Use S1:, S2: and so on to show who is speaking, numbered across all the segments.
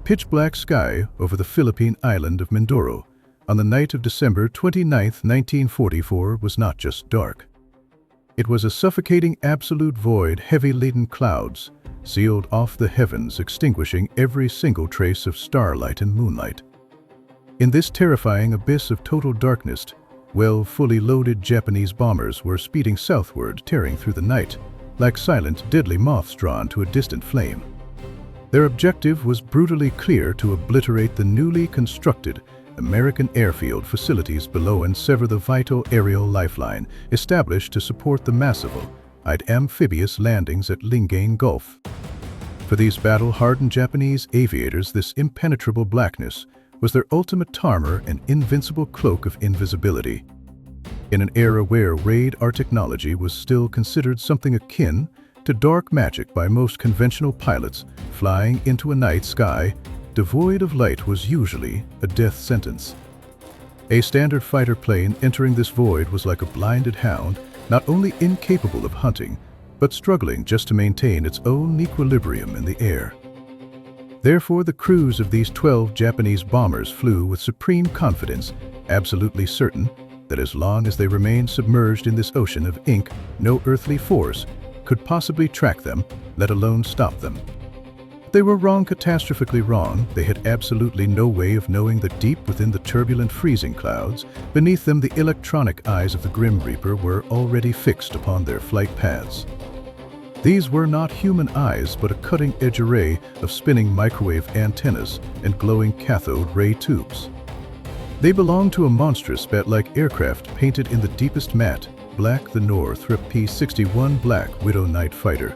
S1: pitch-black sky over the Philippine island of Mindoro on the night of December 29, 1944 was not just dark. It was a suffocating absolute void, heavy-laden clouds sealed off the heavens, extinguishing every single trace of starlight and moonlight. In this terrifying abyss of total darkness, fully loaded Japanese bombers were speeding southward, tearing through the night, like silent, deadly moths drawn to a distant flame. Their objective was brutally clear: to obliterate the newly constructed American airfield facilities below and sever the vital aerial lifeline established to support the massive amphibious landings at Lingayen Gulf. For these battle-hardened Japanese aviators, this impenetrable blackness was their ultimate armor, an invincible cloak of invisibility. In an era where radar technology was still considered something akin to dark magic by most conventional pilots, flying into a night sky devoid of light was usually a death sentence. A standard fighter plane entering this void was like a blinded hound, not only incapable of hunting, but struggling just to maintain its own equilibrium in the air. Therefore, the crews of these 12 Japanese bombers flew with supreme confidence, absolutely certain that as long as they remained submerged in this ocean of ink, no earthly force could possibly track them, let alone stop them. They were wrong, catastrophically wrong. They had absolutely no way of knowing that deep within the turbulent, freezing clouds, beneath them the electronic eyes of the Grim Reaper were already fixed upon their flight paths. These were not human eyes, but a cutting-edge array of spinning microwave antennas and glowing cathode ray tubes. They belonged to a monstrous bat-like aircraft painted in the deepest matte black, the Northrop P-61 Black Widow night fighter.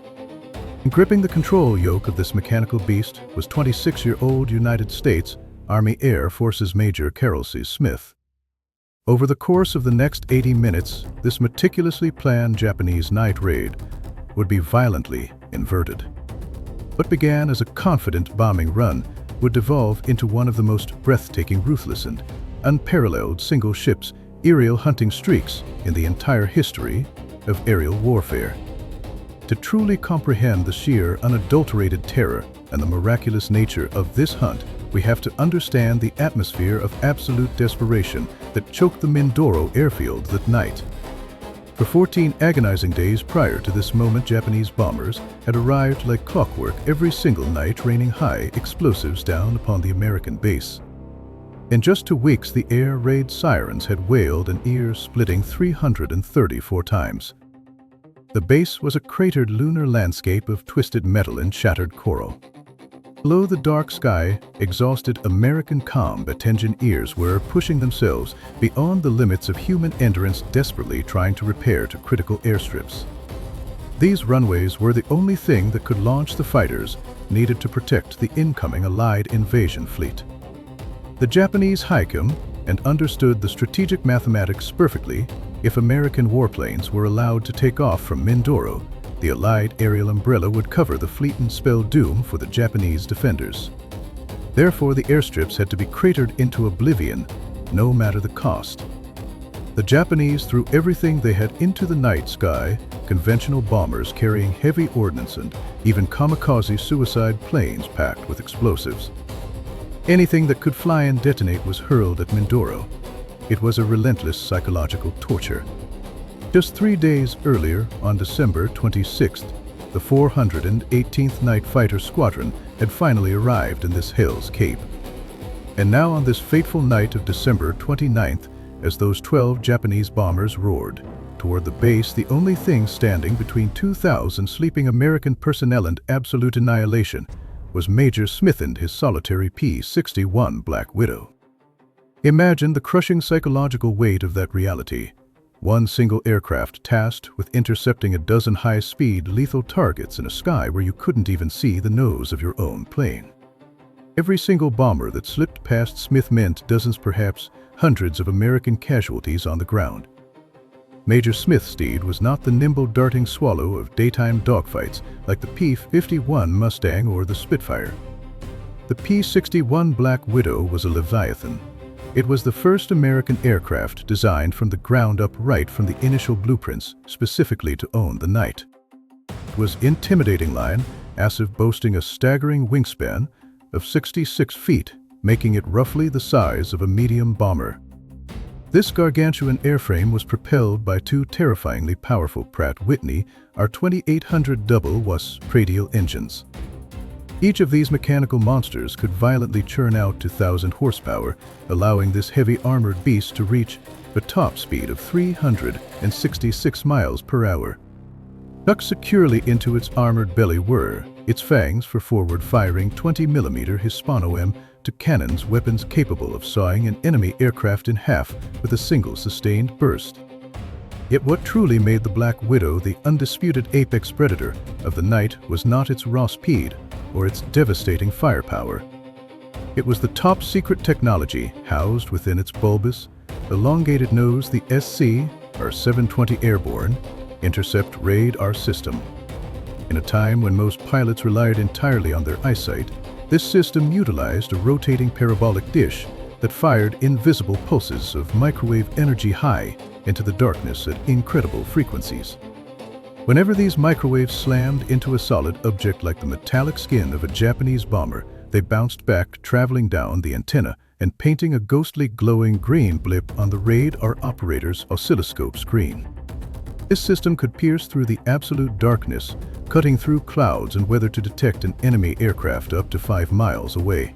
S1: Gripping the control yoke of this mechanical beast was 26-year-old United States Army Air Force's Major Carroll C. Over the course of the next 80 minutes, this meticulously planned Japanese night raid would be violently inverted. What began as a confident bombing run would devolve into one of the most breathtaking, ruthless, and unparalleled single ships aerial hunting streaks in the entire history of aerial warfare. To truly comprehend the sheer, unadulterated terror and the miraculous nature of this hunt, we have to understand the atmosphere of absolute desperation that choked the Mindoro airfield that night. For 14 agonizing days prior to this moment, Japanese bombers had arrived like clockwork every single night, raining high explosives down upon the American base. In just 2 weeks, the air raid sirens had wailed an ear-splitting 334 times. The base was a cratered lunar landscape of twisted metal and shattered coral. Below the dark sky, exhausted American combat engineers were pushing themselves beyond the limits of human endurance, desperately trying to repair to critical airstrips. These runways were the only thing that could launch the fighters needed to protect the incoming Allied invasion fleet. The Japanese Haikim and understood the strategic mathematics perfectly. If American warplanes were allowed to take off from Mindoro, the Allied aerial umbrella would cover the fleet and spell doom for the Japanese defenders. Therefore, the airstrips had to be cratered into oblivion, no matter the cost. The Japanese threw everything they had into the night sky: conventional bombers carrying heavy ordnance and even kamikaze suicide planes packed with explosives. Anything that could fly and detonate was hurled at Mindoro. It was a relentless psychological torture. Just 3 days earlier, on December 26th, the 418th Night Fighter Squadron had finally arrived in this Hell's Cape. And now, on this fateful night of December 29th, as those 12 Japanese bombers roared toward the base, the only thing standing between 2,000 sleeping American personnel and absolute annihilation was Major Smith and his solitary P-61 Black Widow. Imagine the crushing psychological weight of that reality. One single aircraft tasked with intercepting a dozen high-speed, lethal targets in a sky where you couldn't even see the nose of your own plane. Every single bomber that slipped past Smith meant dozens, perhaps hundreds of American casualties on the ground. Major Smith's steed was not the nimble, darting swallow of daytime dogfights like the P-51 Mustang or the Spitfire. The P-61 Black Widow was a Leviathan. It was the first American aircraft designed from the ground up, right from the initial blueprints, specifically to own the night. It was intimidating line, massive, boasting a staggering wingspan of 66 feet, making it roughly the size of a medium bomber. This gargantuan airframe was propelled by two terrifyingly powerful Pratt Whitney R2800 double-WUS radial engines. Each of these mechanical monsters could violently churn out to 1,000 horsepower, allowing this heavy armored beast to reach a top speed of 366 miles per hour. Tucked securely into its armored belly were its fangs for forward-firing 20mm Hispano-M2 cannons, weapons capable of sawing an enemy aircraft in half with a single sustained burst. Yet what truly made the Black Widow the undisputed apex predator of the night was not its raw speed or its devastating firepower. It was the top-secret technology housed within its bulbous, elongated nose, the SC-R-720 Airborne Intercept Radar System. In a time when most pilots relied entirely on their eyesight, this system utilized a rotating parabolic dish that fired invisible pulses of microwave energy high into the darkness at incredible frequencies. Whenever these microwaves slammed into a solid object like the metallic skin of a Japanese bomber, they bounced back, traveling down the antenna and painting a ghostly glowing green blip on the radar operator's oscilloscope screen. This system could pierce through the absolute darkness, cutting through clouds and weather to detect an enemy aircraft up to 5 miles away.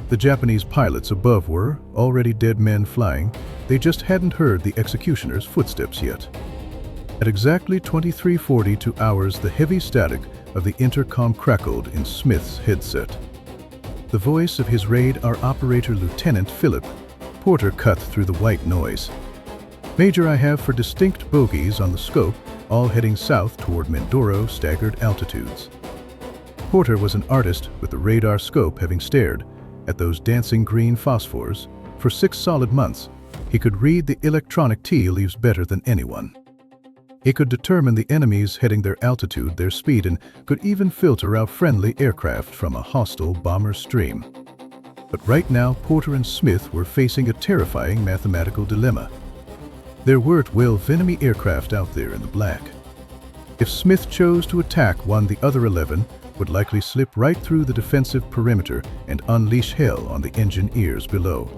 S1: The Japanese pilots above were already dead men flying. They just hadn't heard the executioner's footsteps yet. At exactly 23:42 hours, the heavy static of the intercom crackled in Smith's headset. The voice of his radar operator, Lieutenant Philip Porter, cut through the white noise. "Major, I have for distinct bogies on the scope, all heading south toward Mindoro, staggered altitudes." Porter was an artist with the radar scope, having stared at those dancing green phosphors for 6 solid months. He could read the electronic tea leaves better than anyone. He could determine the enemies heading, their altitude, their speed, and could even filter out friendly aircraft from a hostile bomber stream. But right now, Porter and Smith were facing a terrifying mathematical dilemma. There weren't enemy aircraft out there in the black. If Smith chose to attack one, the other 11 would likely slip right through the defensive perimeter and unleash hell on the engineers below.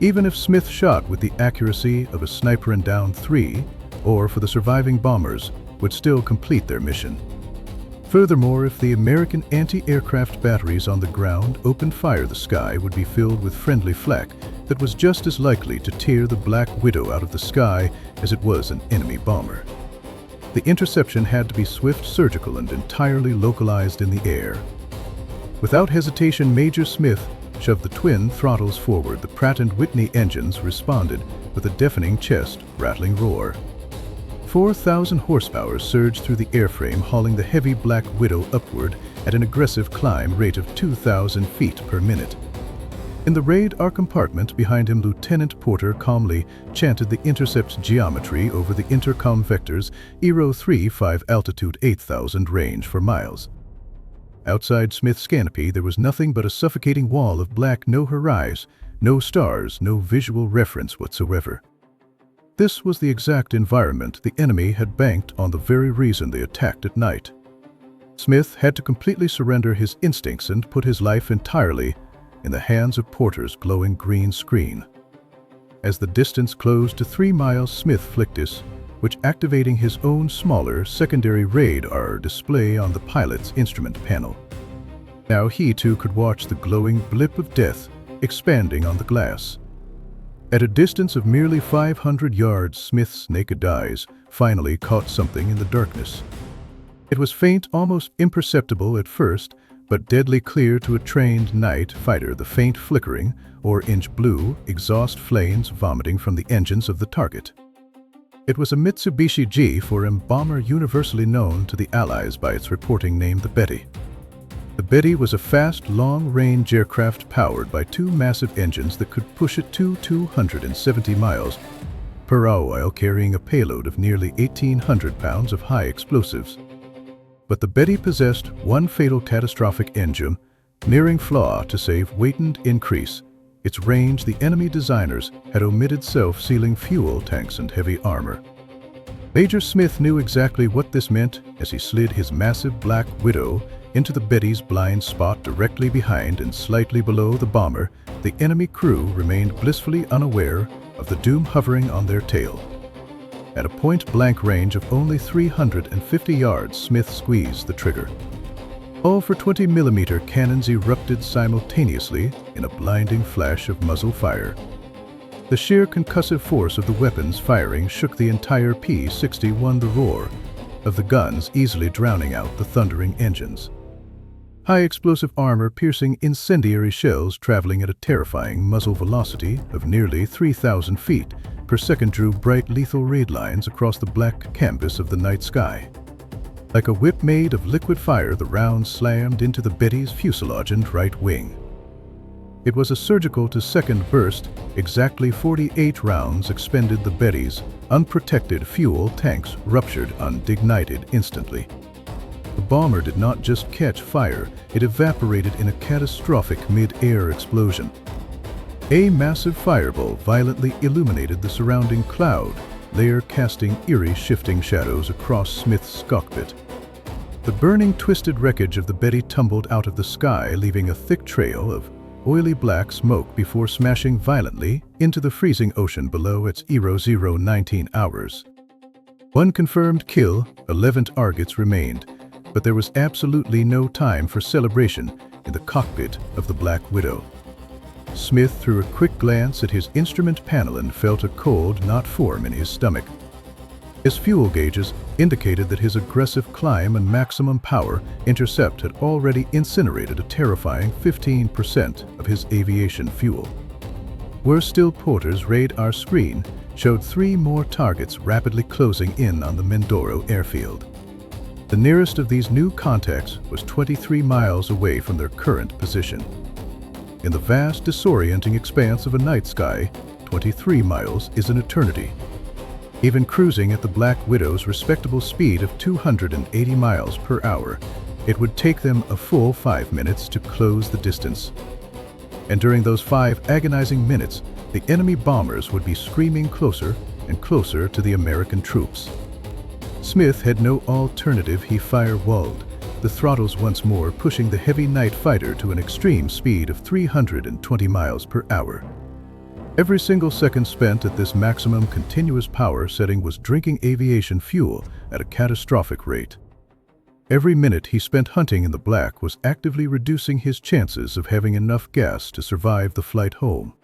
S1: Even if Smith shot with the accuracy of a sniper and downed 3, or for the surviving bombers, would still complete their mission. Furthermore, if the American anti-aircraft batteries on the ground opened fire, the sky would be filled with friendly flak that was just as likely to tear the Black Widow out of the sky as it was an enemy bomber. The interception had to be swift, surgical, and entirely localized in the air. Without hesitation, Major Smith shoved the twin throttles forward. The Pratt & Whitney engines responded with a deafening chest-rattling roar. 4,000 horsepower surged through the airframe, hauling the heavy Black Widow upward at an aggressive climb rate of 2,000 feet per minute. In the radar compartment behind him, Lieutenant Porter calmly chanted the intercept's geometry over the intercom vectors: 035 altitude, 8,000 range for miles. Outside Smith's canopy, there was nothing but a suffocating wall of black, no horizon, no stars, no visual reference whatsoever. This was the exact environment the enemy had banked on, the very reason they attacked at night. Smith had to completely surrender his instincts and put his life entirely in the hands of Porter's glowing green screen. As the distance closed to 3 miles, Smith flicked his switch, activating his own smaller secondary radar display on the pilot's instrument panel. Now he too could watch the glowing blip of death expanding on the glass. At a distance of merely 500 yards, Smith's naked eyes finally caught something in the darkness. It was faint, almost imperceptible at first, but deadly clear to a trained night fighter, the faint flickering, orange blue, exhaust flames vomiting from the engines of the target. It was a Mitsubishi G4M bomber, universally known to the Allies by its reporting name, the Betty. The Betty was a fast, long-range aircraft powered by 2 massive engines that could push it to 270 miles per hour while carrying a payload of nearly 1,800 pounds of high explosives. But the Betty possessed one fatal catastrophic engine, nearing flaw to save weight and increase its range. The enemy designers had omitted self-sealing fuel tanks and heavy armor. Major Smith knew exactly what this meant as he slid his massive Black Widow into the Betty's blind spot directly behind and slightly below the bomber, the enemy crew remained blissfully unaware of the doom hovering on their tail. At a point-blank range of only 350 yards, Smith squeezed the trigger. All 20mm cannons erupted simultaneously in a blinding flash of muzzle fire. The sheer concussive force of the weapons firing shook the entire P-61, the roar of the guns easily drowning out the thundering engines. High-explosive armor-piercing incendiary shells traveling at a terrifying muzzle velocity of nearly 3,000 feet per second drew bright lethal raid lines across the black canvas of the night sky. Like a whip made of liquid fire, the rounds slammed into the Betty's fuselage and right wing. It was a surgical-to-second burst. Exactly 48 rounds expended. The Betty's unprotected fuel tanks ruptured undignited instantly. The bomber did not just catch fire, it evaporated in a catastrophic mid-air explosion. A massive fireball violently illuminated the surrounding cloud layer, casting eerie shifting shadows across Smith's cockpit. The burning, twisted wreckage of the Betty tumbled out of the sky, leaving a thick trail of oily black smoke before smashing violently into the freezing ocean below at 00:19 hours. One confirmed kill, 11 targets remained, but there was absolutely no time for celebration in the cockpit of the Black Widow. Smith threw a quick glance at his instrument panel and felt a cold knot form in his stomach. His fuel gauges indicated that his aggressive climb and maximum power intercept had already incinerated a terrifying 15% of his aviation fuel. Worse still, Porter's radar screen showed 3 more targets rapidly closing in on the Mindoro airfield. The nearest of these new contacts was 23 miles away from their current position. In the vast, disorienting expanse of a night sky, 23 miles is an eternity. Even cruising at the Black Widow's respectable speed of 280 miles per hour, it would take them a full 5 minutes to close the distance. And during those 5 agonizing minutes, the enemy bombers would be screaming closer and closer to the American troops. Smith had no alternative. He firewalled, the throttles once more pushing the heavy night fighter to an extreme speed of 320 miles per hour. Every single second spent at this maximum continuous power setting was drinking aviation fuel at a catastrophic rate. Every minute he spent hunting in the black was actively reducing his chances of having enough gas to survive the flight home.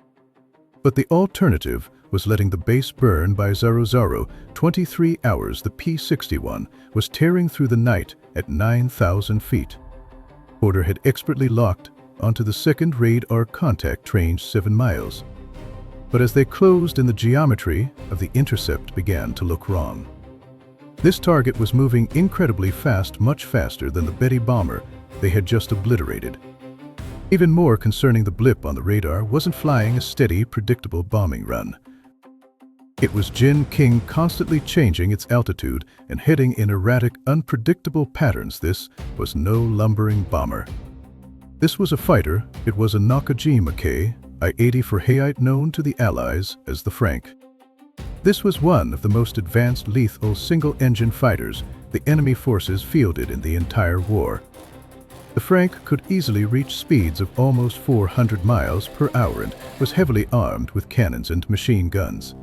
S1: But the alternative was letting the base burn. By 00:23 hours, the P-61 was tearing through the night at 9,000 feet. Porter had expertly locked onto the second radar contact range 7 miles. But as they closed in, the geometry of the intercept began to look wrong. This target was moving incredibly fast, much faster than the Betty bomber they had just obliterated. Even more concerning, the blip on the radar wasn't flying a steady, predictable bombing run. It was Jin King constantly changing its altitude and heading in erratic, unpredictable patterns. This was no lumbering bomber. This was a fighter. It was a Nakajima Ki-80 for Hayite, known to the Allies as the Frank. This was one of the most advanced lethal single-engine fighters the enemy forces fielded in the entire war. The Frank could easily reach speeds of almost 400 miles per hour and was heavily armed with cannons and machine guns.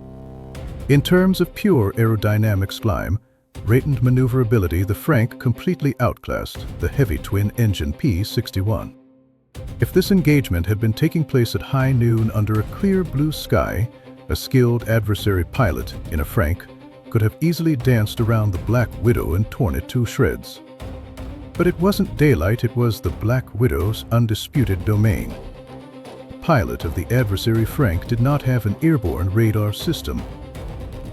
S1: In terms of pure aerodynamics, climb rate and maneuverability, the Frank completely outclassed the heavy twin-engine P-61. If this engagement had been taking place at high noon under a clear blue sky, a skilled adversary pilot in a Frank could have easily danced around the Black Widow and torn it to shreds. But it wasn't daylight, it was the Black Widow's undisputed domain. The pilot of the adversary Frank did not have an airborne radar system.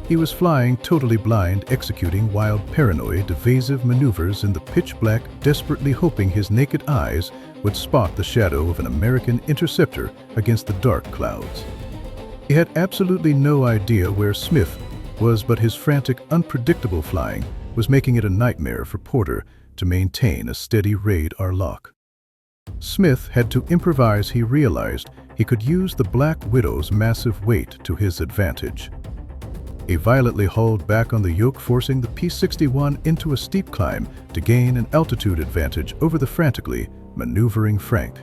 S1: He was flying totally blind, executing wild, paranoid, evasive maneuvers in the pitch black, desperately hoping his naked eyes would spot the shadow of an American interceptor against the dark clouds. He had absolutely no idea where Smith was, but his frantic, unpredictable flying was making it a nightmare for Porter to maintain a steady radar lock. Smith had to improvise. He realized he could use the Black Widow's massive weight to his advantage. He violently hauled back on the yoke, forcing the P-61 into a steep climb to gain an altitude advantage over the frantically maneuvering Frank.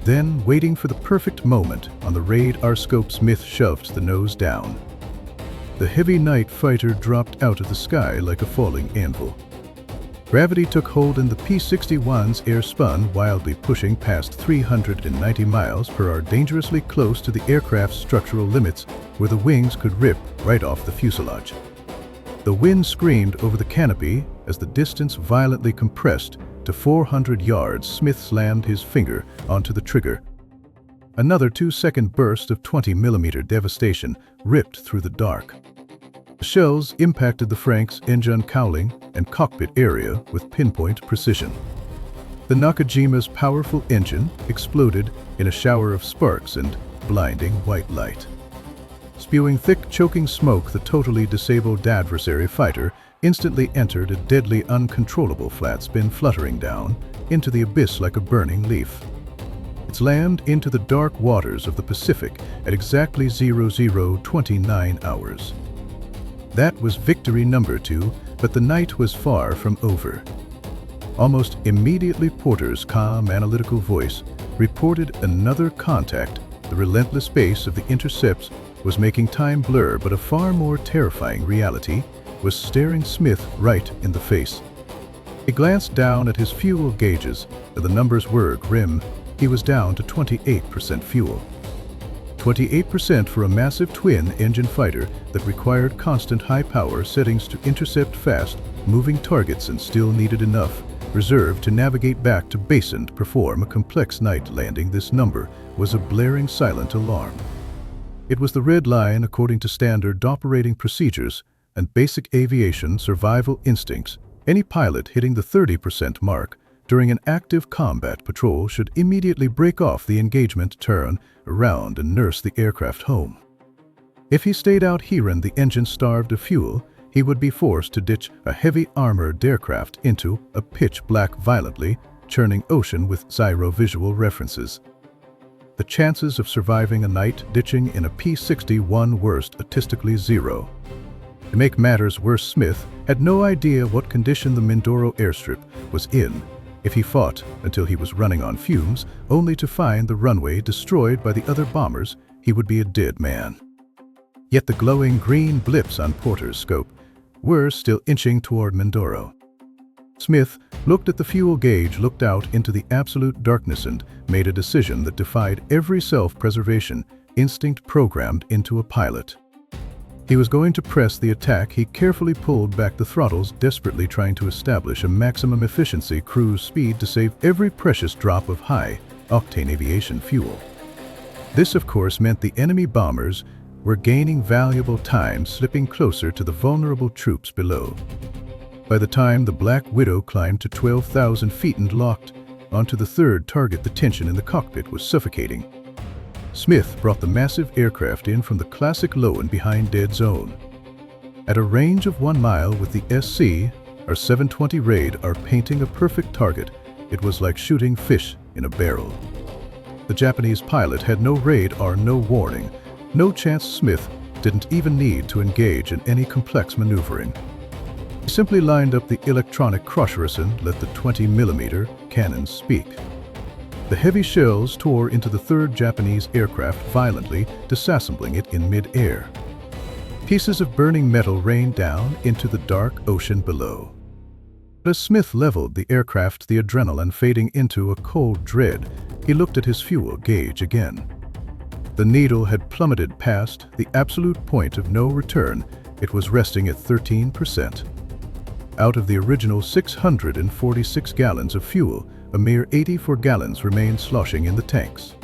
S1: Then, waiting for the perfect moment, on the radar scope, Smith shoved the nose down. The heavy night fighter dropped out of the sky like a falling anvil. Gravity took hold and the P-61's air spun, wildly pushing past 390 miles per hour, dangerously close to the aircraft's structural limits, where the wings could rip right off the fuselage. The wind screamed over the canopy as the distance violently compressed to 400 yards. Smith slammed his finger onto the trigger. Another 2-second burst of 20mm devastation ripped through the dark. The shells impacted the Frank's engine cowling and cockpit area with pinpoint precision. The Nakajima's powerful engine exploded in a shower of sparks and blinding white light. Spewing thick, choking smoke, the totally disabled adversary fighter instantly entered a deadly, uncontrollable flat spin, fluttering down into the abyss like a burning leaf. It slammed into the dark waters of the Pacific at exactly 00:29 hours. That was victory number 2, but the night was far from over. Almost immediately, Porter's calm, analytical voice reported another contact. The relentless pace of the intercepts was making time blur, but a far more terrifying reality was staring Smith right in the face. He glanced down at his fuel gauges, and the numbers were grim. He was down to 28% fuel. 28% for a massive twin-engine fighter that required constant high-power settings to intercept fast-moving targets and still needed enough reserve to navigate back to base and perform a complex night landing. This number was a blaring silent alarm. It was the red line according to standard operating procedures and basic aviation survival instincts. Any pilot hitting the 30% mark during an active combat patrol should immediately break off the engagement, turn around, and nurse the aircraft home. If he stayed out here and the engine starved of fuel, he would be forced to ditch a heavy armored aircraft into a pitch-black, violently churning ocean with zero visual references. The chances of surviving a night ditching in a P-61 were statistically zero. To make matters worse, Smith had no idea what condition the Mindoro airstrip was in. If he fought until he was running on fumes, only to find the runway destroyed by the other bombers, he would be a dead man. Yet the glowing green blips on Porter's scope were still inching toward Mindoro. Smith looked at the fuel gauge, looked out into the absolute darkness, and made a decision that defied every self-preservation instinct programmed into a pilot. He was going to press the attack. He carefully pulled back the throttles, desperately trying to establish a maximum efficiency cruise speed to save every precious drop of high-octane aviation fuel. This, of course, meant the enemy bombers were gaining valuable time, slipping closer to the vulnerable troops below. By the time the Black Widow climbed to 12,000 feet and locked onto the third target, the tension in the cockpit was suffocating. Smith brought the massive aircraft in from the classic low and behind dead zone. At a range of 1 mile with the SC, our 720 radar painting a perfect target, it was like shooting fish in a barrel. The Japanese pilot had no radar, no warning, no chance. Smith didn't even need to engage in any complex maneuvering. He simply lined up the electronic crushers and let the 20mm cannons speak. The heavy shells tore into the third Japanese aircraft, violently disassembling it in mid-air. Pieces of burning metal rained down into the dark ocean below. As Smith leveled the aircraft, the adrenaline fading into a cold dread, he looked at his fuel gauge again. The needle had plummeted past the absolute point of no return. It was resting at 13%. Out of the original 646 gallons of fuel, a mere 84 gallons remained sloshing in the tanks.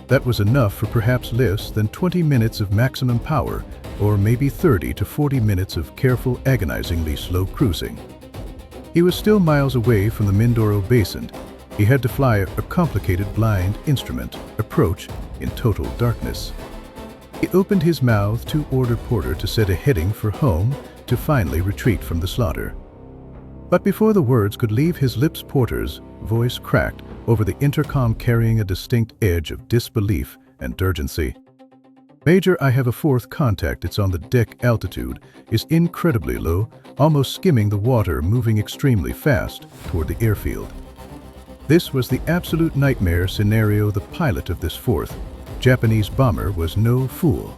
S1: That was enough for perhaps less than 20 minutes of maximum power, or maybe 30 to 40 minutes of careful, agonizingly slow cruising. He was still miles away from the Mindoro Basin. He had to fly a complicated blind instrument approach in total darkness. He opened his mouth to order Porter to set a heading for home, to finally retreat from the slaughter. But before the words could leave his lips, Porter's voice cracked over the intercom, carrying a distinct edge of disbelief and urgency. Major, I have a fourth contact. It's on the deck. Altitude is incredibly low, almost skimming the water, moving extremely fast toward the airfield. This was the absolute nightmare scenario. The pilot of this fourth Japanese bomber was no fool.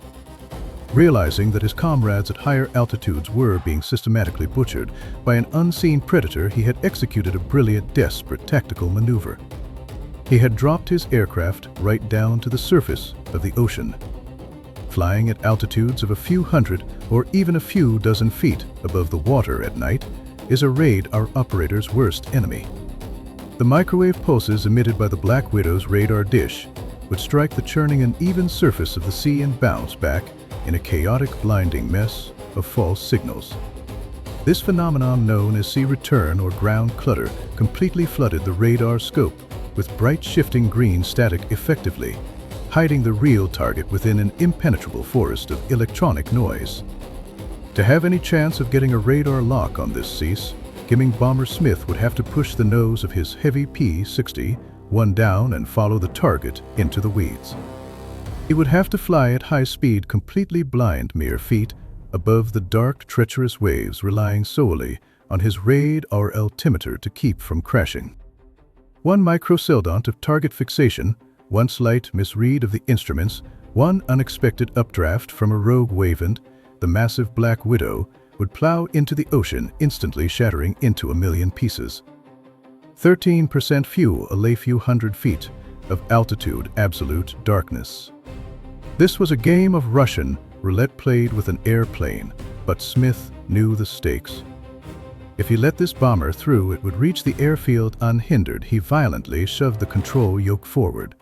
S1: Realizing that his comrades at higher altitudes were being systematically butchered by an unseen predator, he had executed a brilliant, desperate tactical maneuver. He had dropped his aircraft right down to the surface of the ocean. Flying at altitudes of a few hundred or even a few dozen feet above the water at night is a radar operator's worst enemy. The microwave pulses emitted by the Black Widow's radar dish would strike the churning uneven surface of the sea and bounce back in a chaotic, blinding mess of false signals. This phenomenon, known as sea return or ground clutter, completely flooded the radar scope with bright shifting green static, effectively hiding the real target within an impenetrable forest of electronic noise. To have any chance of getting a radar lock on this cease, skimming bomber Smith would have to push the nose of his heavy P-61 down and follow the target into the weeds. He would have to fly at high speed, completely blind, mere feet above the dark, treacherous waves, relying solely on his radar altimeter to keep from crashing. One microsecond of target fixation, one slight misread of the instruments, one unexpected updraft from a rogue wavend, the massive Black Widow would plow into the ocean, instantly shattering into a million pieces. 13% fuel, a few hundred feet of altitude, absolute darkness. This was a game of Russian roulette played with an airplane, but Smith knew the stakes. If he let this bomber through, it would reach the airfield unhindered. He violently shoved the control yoke forward.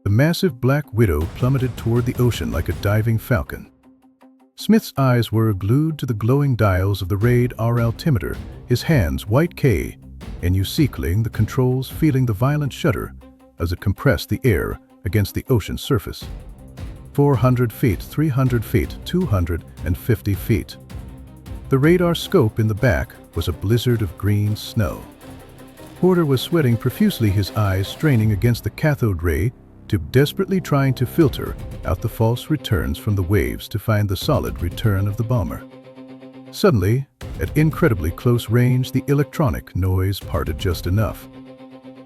S1: The massive Black Widow plummeted toward the ocean like a diving falcon. Smith's eyes were glued to the glowing dials of the radar altimeter, his hands white and circling the controls, feeling the violent shudder as it compressed the air against the ocean surface. 400 feet, 300 feet, 250 feet. The radar scope in the back was a blizzard of green snow. Porter was sweating profusely, his eyes straining against the cathode ray tube, desperately trying to filter out the false returns from the waves to find the solid return of the bomber. Suddenly, at incredibly close range, the electronic noise parted just enough.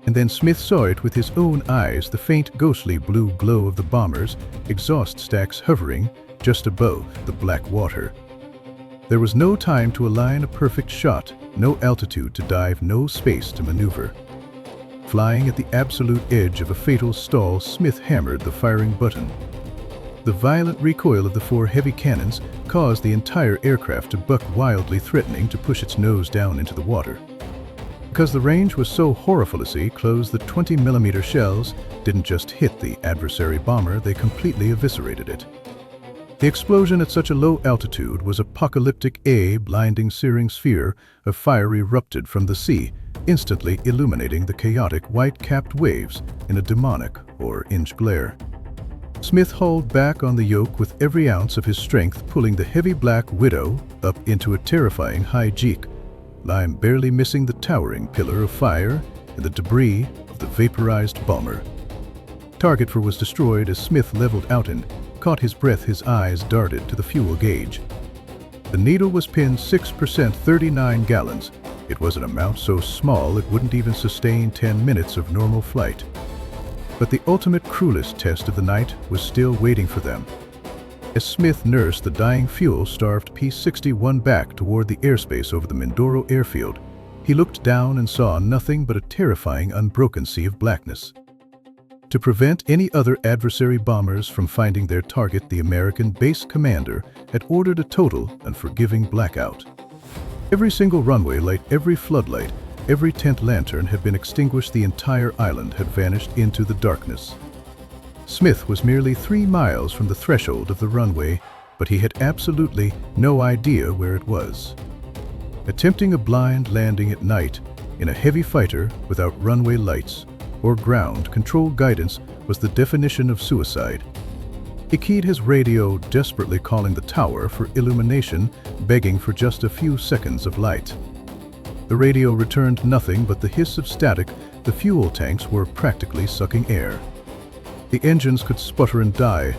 S1: And then Smith saw it with his own eyes, the faint, ghostly blue glow of the bomber's exhaust stacks hovering just above the black water. There was no time to align a perfect shot, no altitude to dive, no space to maneuver. Flying at the absolute edge of a fatal stall, Smith hammered the firing button. The violent recoil of the four heavy cannons caused the entire aircraft to buck wildly, threatening to push its nose down into the water. Because the range was so horrificously close, the 20mm shells didn't just hit the adversary bomber, they completely eviscerated it. The explosion at such a low altitude was apocalyptic. A blinding, searing sphere of fire erupted from the sea, instantly illuminating the chaotic white-capped waves in a demonic orange glare. Smith hauled back on the yoke with every ounce of his strength, pulling the heavy Black Widow up into a terrifying high jerk, barely missing the towering pillar of fire and the debris of the vaporized bomber. Target was destroyed as Smith leveled out and caught his breath. His eyes darted to the fuel gauge. The needle was pinned 6%, 39 gallons. It was an amount so small it wouldn't even sustain 10 minutes of normal flight. But the ultimate, cruelest test of the night was still waiting for them. As Smith nursed the dying, fuel-starved P-61 back toward the airspace over the Mindoro airfield, he looked down and saw nothing but a terrifying, unbroken sea of blackness. To prevent any other adversary bombers from finding their target, the American base commander had ordered a total, unforgiving blackout. Every single runway light, every floodlight, every tent lantern had been extinguished. The entire island had vanished into the darkness. Smith was merely 3 miles from the threshold of the runway, but he had absolutely no idea where it was. Attempting a blind landing at night in a heavy fighter without runway lights or ground control guidance was the definition of suicide. He keyed his radio, desperately calling the tower for illumination, begging for just a few seconds of light. The radio returned nothing but the hiss of static. The fuel tanks were practically sucking air. The engines could sputter and die.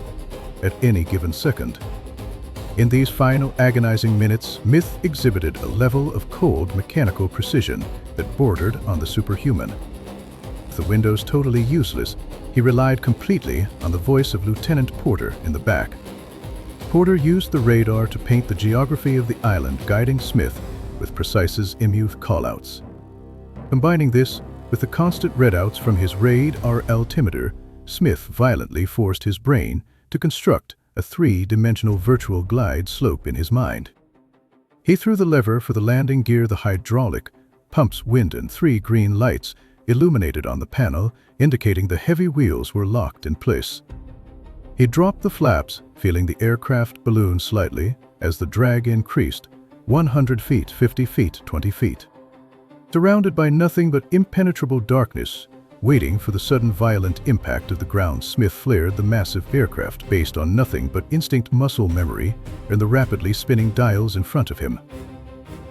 S1: at any given second. In these final agonizing minutes, Smith exhibited a level of cold mechanical precision that bordered on the superhuman. With the windows totally useless, he relied completely on the voice of Lieutenant Porter in the back. Porter used the radar to paint the geography of the island, guiding Smith with precise azimuth callouts. Combining this with the constant readouts from his radar altimeter, Smith violently forced his brain to construct a three-dimensional virtual glide slope in his mind. He threw the lever for the landing gear. The hydraulic pumps, wind, and three green lights illuminated on the panel, indicating the heavy wheels were locked in place. He dropped the flaps, feeling the aircraft balloon slightly as the drag increased, 100 feet, 50 feet, 20 feet. Surrounded by nothing but impenetrable darkness, waiting for the sudden violent impact of the ground, Smith flared the massive aircraft based on nothing but instinct, muscle memory, and the rapidly spinning dials in front of him.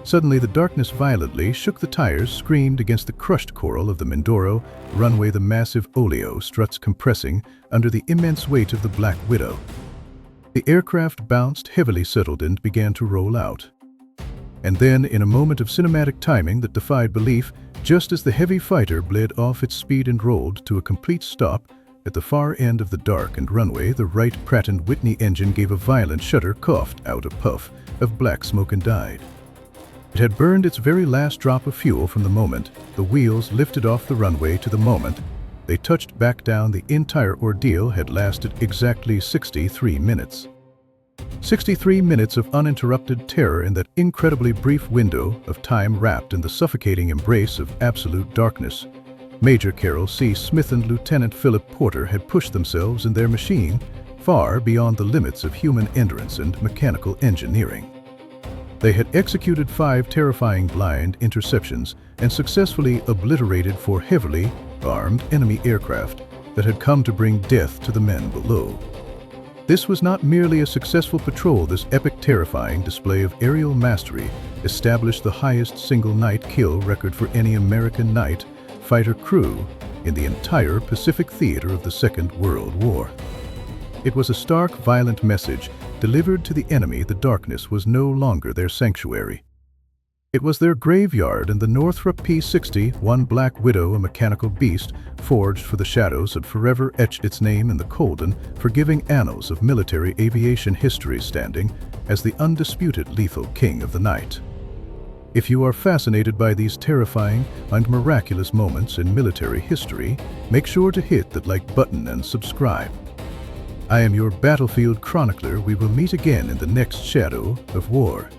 S1: Suddenly, the darkness violently shook the tires, screamed against the crushed coral of the Mindoro runway, the massive oleo struts compressing under the immense weight of the Black Widow. The aircraft bounced, heavily settled, and began to roll out. And then, in a moment of cinematic timing that defied belief, just as the heavy fighter bled off its speed and rolled to a complete stop at the far end of the darkened runway, the Wright Pratt & Whitney engine gave a violent shudder, coughed out a puff of black smoke, and died. It had burned its very last drop of fuel from the moment the wheels lifted off the runway to the moment they touched back down. The entire ordeal had lasted exactly 63 minutes. 63 minutes of uninterrupted terror in that incredibly brief window of time, wrapped in the suffocating embrace of absolute darkness. Major Carroll C. Smith and Lieutenant Philip Porter had pushed themselves and their machine far beyond the limits of human endurance and mechanical engineering. They had executed 5 terrifying blind interceptions and successfully obliterated 4 heavily armed enemy aircraft that had come to bring death to the men below. This was not merely a successful patrol. This epic, terrifying display of aerial mastery established the highest single night kill record for any American night fighter crew in the entire Pacific theater of the Second World War. It was a stark, violent message delivered to the enemy. The darkness was no longer their sanctuary. It was their graveyard, and the Northrop P-61 Black Widow, a mechanical beast forged for the shadows, had forever etched its name in the cold and forgiving annals of military aviation history, standing as the undisputed lethal king of the night. If you are fascinated by these terrifying and miraculous moments in military history, make sure to hit that like button and subscribe. I am your battlefield chronicler. We will meet again in the next Shadow of War.